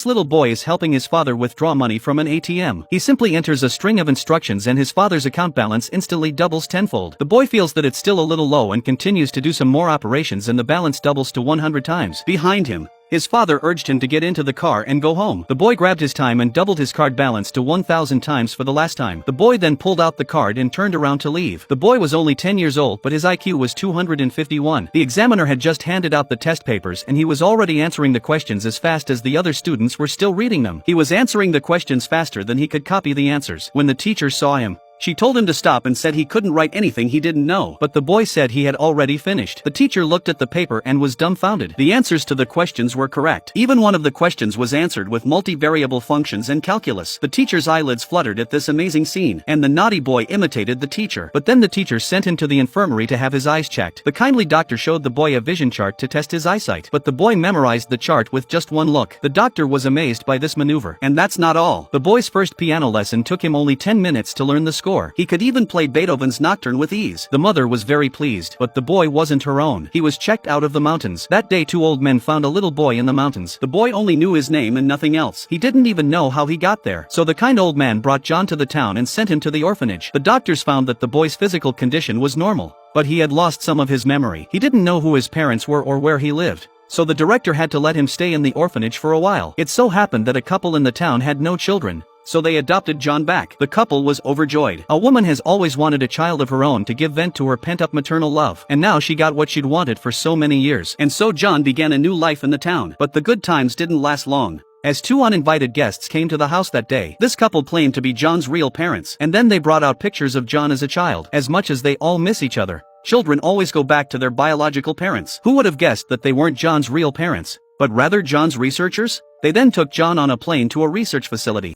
This little boy is helping his father withdraw money from an ATM. He simply enters a string of instructions and his father's account balance instantly doubles tenfold. The boy feels that it's still a little low and continues to do some more operations and the balance doubles to 100 times. Behind him, his father urged him to get into the car and go home. The boy grabbed his time and doubled his card balance to 1,000 times for the last time. The boy then pulled out the card and turned around to leave. The boy was only 10 years old but his IQ was 251. The examiner had just handed out the test papers and he was already answering the questions as fast as the other students were still reading them. He was answering the questions faster than he could copy the answers. When the teacher saw him, she told him to stop and said he couldn't write anything he didn't know. But the boy said he had already finished. The teacher looked at the paper and was dumbfounded. The answers to the questions were correct. Even one of the questions was answered with multivariable functions and calculus. The teacher's eyelids fluttered at this amazing scene, and the naughty boy imitated the teacher. But then the teacher sent him to the infirmary to have his eyes checked. The kindly doctor showed the boy a vision chart to test his eyesight. But the boy memorized the chart with just one look. The doctor was amazed by this maneuver. And that's not all. The boy's first piano lesson took him only 10 minutes to learn the score. He could even play Beethoven's Nocturne with ease. The mother was very pleased, but the boy wasn't her own. He was checked out of the mountains. That day 2 old men found a little boy in the mountains. The boy only knew his name and nothing else. He didn't even know how he got there. So the kind old man brought John to the town and sent him to the orphanage. The doctors found that the boy's physical condition was normal, but he had lost some of his memory. He didn't know who his parents were or where he lived. So the director had to let him stay in the orphanage for a while. It so happened that a couple in the town had no children, so they adopted John back. The couple was overjoyed. A woman has always wanted a child of her own to give vent to her pent-up maternal love, and now she got what she'd wanted for so many years. And so John began a new life in the town. But the good times didn't last long, as 2 uninvited guests came to the house that day. This couple claimed to be John's real parents, and then they brought out pictures of John as a child. As much as they all miss each other, children always go back to their biological parents. Who would have guessed that they weren't John's real parents, but rather John's researchers? They then took John on a plane to a research facility.